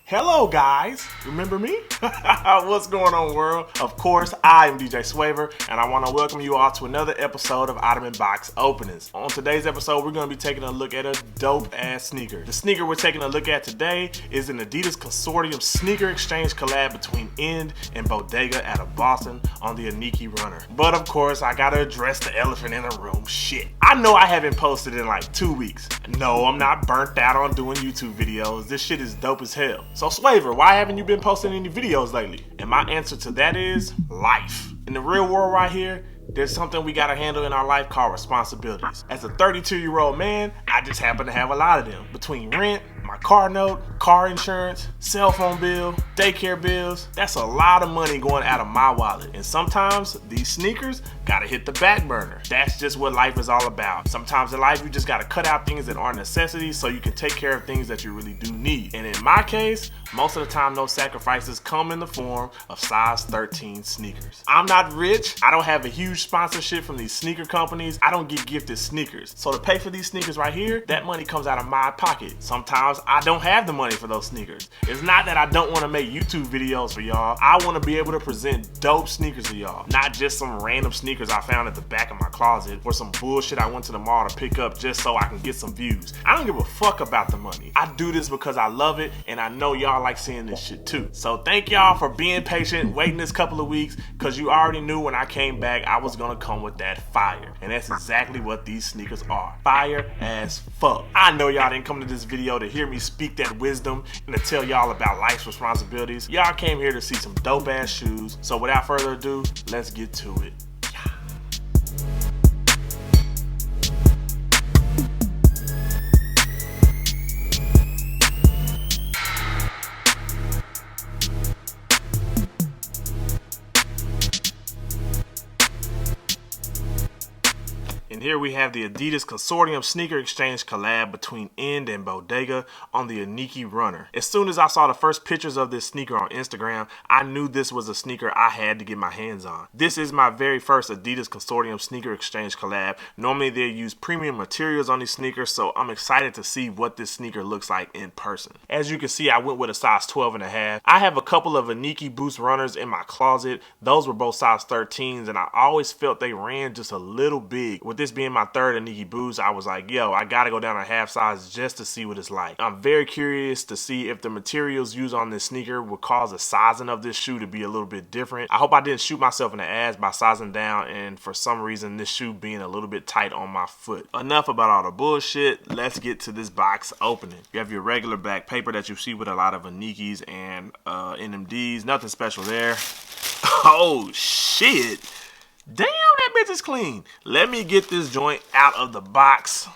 Hello guys, remember me? What's going on world? Of course, I am DJ Swavor and I want to welcome you all to another episode of Ottoman Box Openings. On today's episode, we're going to be taking a look at a dope ass sneaker. The sneaker we're taking a look at today is an Adidas Consortium sneaker exchange collab between End and Bodega out of Boston on the Iniki Runner. But of course, I gotta address the elephant in the room. Shit. I know I haven't posted in like 2 weeks. No, I'm not burnt out on doing YouTube videos. This shit is dope as hell. So Swavor, why haven't you been posting any videos lately? And my answer to that is life. In the real world right here, there's something we gotta handle in our life called responsibilities. As a 32-year-old man, I just happen to have a lot of them. Between rent, my car note, car insurance, cell phone bill, daycare bills, that's a lot of money going out of my wallet. And sometimes these sneakers gotta hit the back burner. That's just what life is all about. Sometimes in life you just gotta cut out things that aren't necessities so you can take care of things that you really do need. And in my case, most of the time those sacrifices come in the form of size 13 sneakers. I'm not rich, I don't have a huge sponsorship from these sneaker companies, I don't get gifted sneakers. So to pay for these sneakers right here, that money comes out of my pocket. Sometimes I don't have the money for those sneakers. It's not that I don't want to make YouTube videos for y'all. I want to be able to present dope sneakers to y'all, not just some random sneakers I found at the back of my closet or some bullshit I went to the mall to pick up just so I can get some views. I don't give a fuck about the money. I do this because I love it and I know y'all like seeing this shit too. So thank y'all for being patient, waiting this couple of weeks, because you already knew when I came back I was gonna come with that fire. And that's exactly what these sneakers are. Fire as fuck. I know y'all didn't come to this video to hear me speak that wisdom and to tell y'all about life's responsibilities. Y'all came here to see some dope ass shoes. So without further ado, let's get to it. And here we have the Adidas Consortium sneaker exchange collab between End and Bodega on the Iniki Runner. As soon as I saw the first pictures of this sneaker on Instagram, I knew this was a sneaker I had to get my hands on. This is my very first Adidas Consortium sneaker exchange collab. Normally they use premium materials on these sneakers, so I'm excited to see what this sneaker looks like in person. As you can see, I went with a size 12.5. I have a couple of Iniki Boost runners in my closet. Those were both size 13s, and I always felt they ran just a little big. With this being my third Iniki Boost, I was like, yo, I gotta go down a half size just to see what it's like. I'm very curious to see if the materials used on this sneaker would cause the sizing of this shoe to be a little bit different. I hope I didn't shoot myself in the ass by sizing down and for some reason this shoe being a little bit tight on my foot. Enough about all the bullshit, let's get to this box opening. You have your regular black paper that you see with a lot of Inikis and NMDs, nothing special there. Oh shit! Damn, that bitch is clean. Let me get this joint out of the box.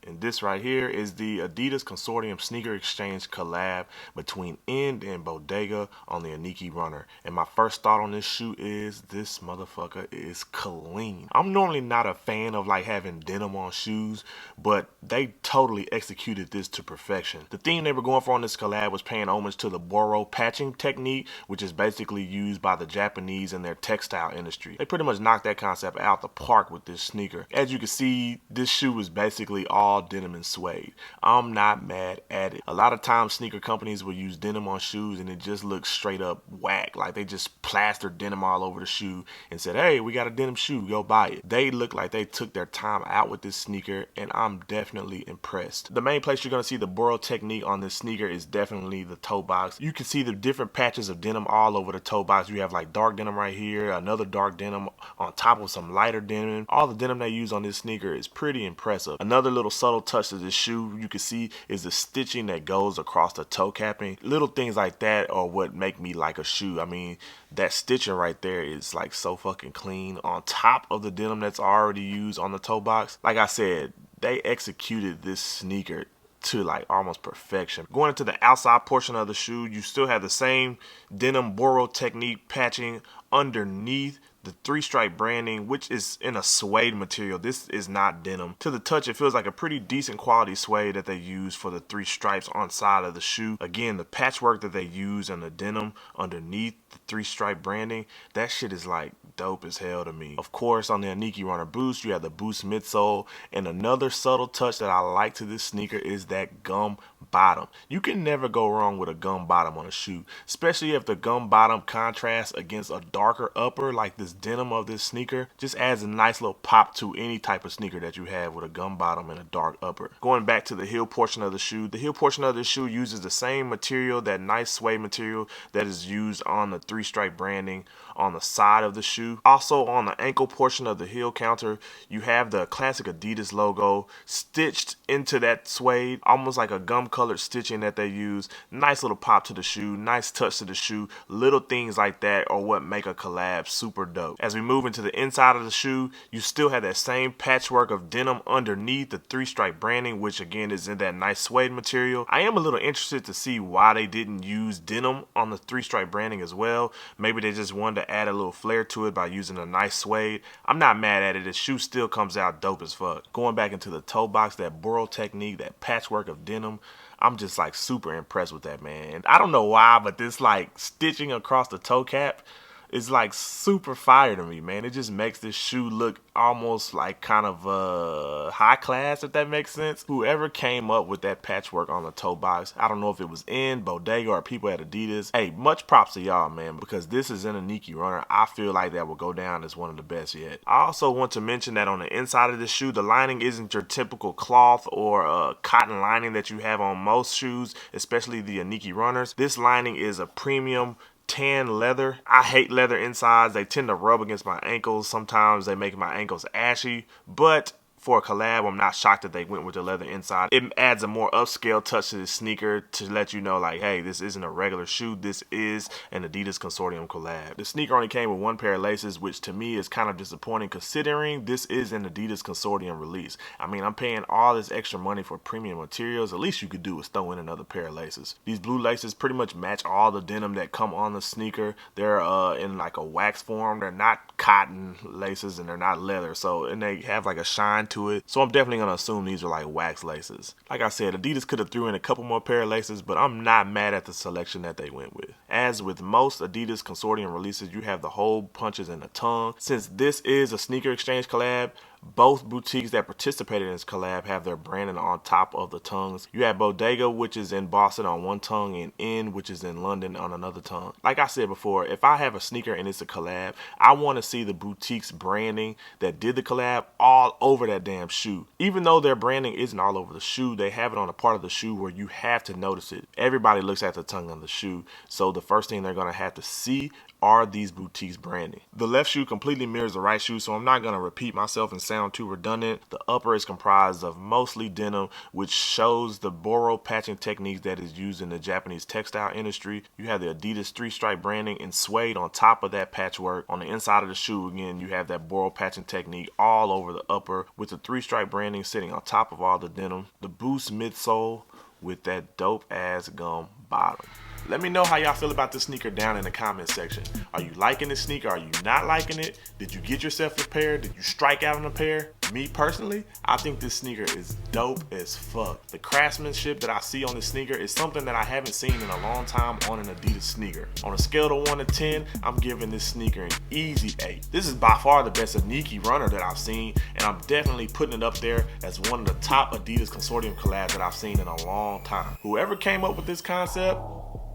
And this right here is the Adidas Consortium sneaker exchange collab between End and Bodega on the Iniki Runner. And my first thought on this shoe is this motherfucker is clean. I'm normally not a fan of like having denim on shoes, but they totally executed this to perfection. The theme they were going for on this collab was paying homage to the Boro patching technique, which is basically used by the Japanese in their textile industry. They pretty much knocked that concept out the park with this sneaker. As you can see, this shoe is basically all denim and suede. I'm not mad at it. A lot of times sneaker companies will use denim on shoes and it just looks straight up whack. Like they just plastered denim all over the shoe and said, hey, we got a denim shoe, go buy it. They look like they took their time out with this sneaker and I'm definitely impressed. The main place you're going to see the Boro technique on this sneaker is definitely the toe box. You can see the different patches of denim all over the toe box. You have like dark denim right here, another dark denim on top of some lighter denim. All the denim they use on this sneaker is pretty impressive. Another little subtle touch to this shoe you can see is the stitching that goes across the toe capping. Little things like that are what make me like a shoe. I mean, that stitching right there is like so fucking clean on top of the denim that's already used on the toe box. Like I said, they executed this sneaker to like almost perfection. Going into the outside portion of the shoe, you still have the same denim Boro technique patching underneath the 3-stripe branding, which is in a suede material. This is not denim. To the touch, it feels like a pretty decent quality suede that they use for the 3 stripes on side of the shoe. Again, the patchwork that they use on the denim underneath the 3-stripe branding, that shit is like dope as hell to me. Of course, on the Iniki Runner boost, you have the boost midsole, and another subtle touch that I like to this sneaker is that gum bottom. You can never go wrong with a gum bottom on a shoe, especially if the gum bottom contrasts against a darker upper like this denim of this sneaker. Just adds a nice little pop to any type of sneaker that you have with a gum bottom and a dark upper. Going back to the heel portion of the shoe, the heel portion of this shoe uses the same material, that nice suede material that is used on the 3-stripe branding on the side of the shoe. Also on the ankle portion of the heel counter, you have the classic Adidas logo stitched into that suede, almost like a gum colored stitching that they use. Nice little pop to the shoe, nice touch to the shoe. Little things like that are what make a collab super dope. As we move into the inside of the shoe, you still have that same patchwork of denim underneath the 3-stripe branding, which again is in that nice suede material. I am a little interested to see why they didn't use denim on the 3-stripe branding as well. Maybe they just wanted to add a little flair to it by using a nice suede. I'm not mad at it. The shoe still comes out dope as fuck. Going back into the toe box, that burrow technique, that patchwork of denim, I'm just like super impressed with that, man. I don't know why, but this like stitching across the toe cap is like super fire to me, man. It just makes this shoe look almost like kind of high class, if that makes sense. Whoever came up with that patchwork on the toe box, I don't know if it was in Bodega or people at Adidas. Hey, much props to y'all, man, because this is in a Iniki Runner. I feel like that will go down as one of the best yet. I also want to mention that on the inside of the shoe, the lining isn't your typical cloth or cotton lining that you have on most shoes, especially the Iniki Runners. This lining is a premium tan leather. I hate leather insides. They tend to rub against my ankles. Sometimes they make my ankles ashy, but for a collab, I'm not shocked that they went with the leather inside. It adds a more upscale touch to the sneaker to let you know, like, hey, this isn't a regular shoe. This is an Adidas Consortium collab. The sneaker only came with one pair of laces, which to me is kind of disappointing considering this is an Adidas Consortium release. I mean, I'm paying all this extra money for premium materials. The least you could do is throw in another pair of laces. These blue laces pretty much match all the denim that come on the sneaker. They're in like a wax form. They're not cotton laces and they're not leather. And they have like a shine to it. So I'm definitely going to assume these are like wax laces. Like I said, Adidas could have threw in a couple more pair of laces, but I'm not mad at the selection that they went with. As with most Adidas Consortium releases, you have the hole punches in the tongue. Since this is a sneaker exchange collab, both boutiques that participated in this collab have their branding on top of the tongues. You have Bodega, which is in Boston on one tongue, and In, which is in London on another tongue. Like I said before, if I have a sneaker and it's a collab, I want to see the boutique's branding that did the collab all over that damn shoe. Even though their branding isn't all over the shoe, they have it on a part of the shoe where you have to notice it. Everybody looks at the tongue on the shoe, so the first thing they're going to have to see are these boutiques branding. The left shoe completely mirrors the right shoe, so I'm not going to repeat myself and sound too redundant. The upper is comprised of mostly denim, which shows the burrow patching techniques that is used in the Japanese textile industry. You have the Adidas 3-stripe branding and suede on top of that patchwork. On the inside of the shoe, again, you have that burrow patching technique all over the upper with the 3-stripe branding sitting on top of all the denim. The boost midsole with that dope ass gum bottom. Let me know how y'all feel about this sneaker down in the comment section. Are you liking this sneaker? Are you not liking it? Did you get yourself a pair? Did you strike out on a pair? Me personally, I think this sneaker is dope as fuck. The craftsmanship that I see on this sneaker is something that I haven't seen in a long time on an Adidas sneaker. On a scale of 1 to 10, I'm giving this sneaker an easy 8. This is by far the best Iniki Runner that I've seen, and I'm definitely putting it up there as one of the top Adidas Consortium collabs that I've seen in a long time. Whoever came up with this concept,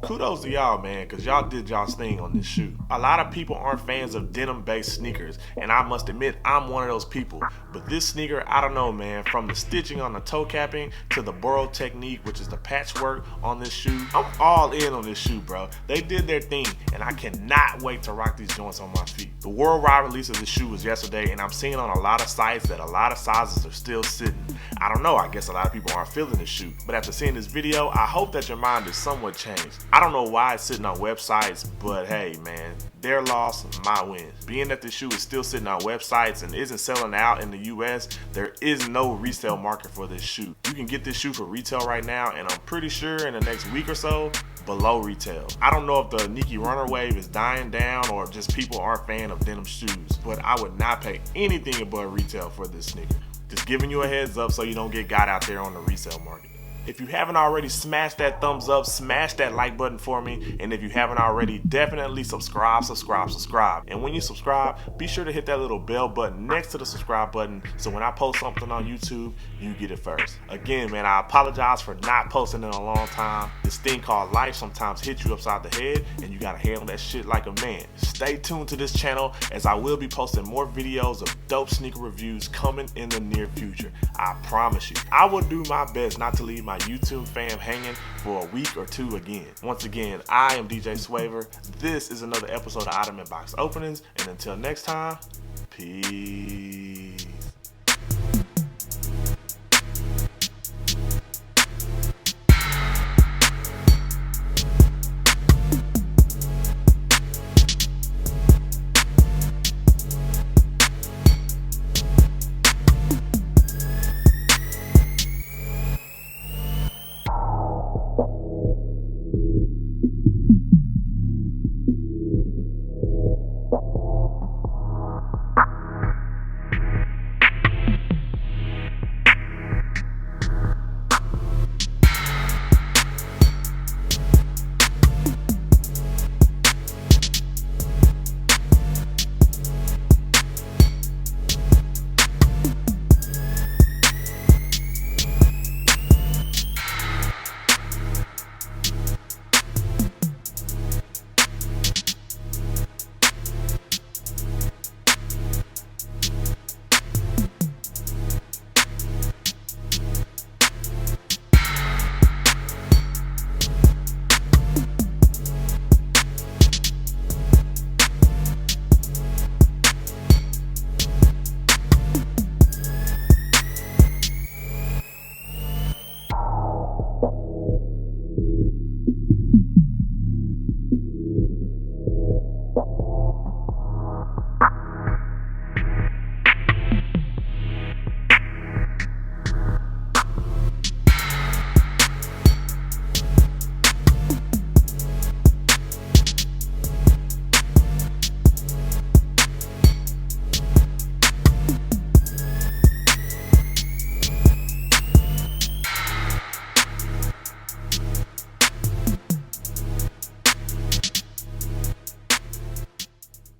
kudos to y'all, man, because y'all did y'all's thing on this shoe. A lot of people aren't fans of denim-based sneakers, and I must admit, I'm one of those people. But this sneaker, I don't know, man, from the stitching on the toe capping to the burrow technique, which is the patchwork on this shoe, I'm all in on this shoe, bro. They did their thing, and I cannot wait to rock these joints on my feet. The worldwide release of this shoe was yesterday, and I'm seeing on a lot of sites that a lot of sizes are still sitting. I don't know, I guess a lot of people aren't feeling this shoe. But after seeing this video, I hope that your mind is somewhat changed. I don't know why it's sitting on websites, but hey, man, their loss, my win. Being that this shoe is still sitting on websites and isn't selling out in the US, there is no resale market for this shoe. You can get this shoe for retail right now, and I'm pretty sure in the next week or so, below retail. I don't know if the Iniki Runner wave is dying down or just people aren't fan of denim shoes, but I would not pay anything above retail for this sneaker. Just giving you a heads up so you don't get got out there on the resale market. If you haven't already, smash that thumbs up, smash that like button for me, and if you haven't already, definitely subscribe. And when you subscribe, be sure to hit that little bell button next to the subscribe button so when I post something on YouTube, you get it first. Again, man, I apologize for not posting in a long time. This thing called life sometimes hits you upside the head, and you gotta handle that shit like a man. Stay tuned to this channel as I will be posting more videos of dope sneaker reviews coming in the near future. I promise you. I will do my best not to leave my YouTube fam hanging for a week or two again. Once again, I am DJ Swavor. This is another episode of Ottoman Box Openings, and until next time, peace.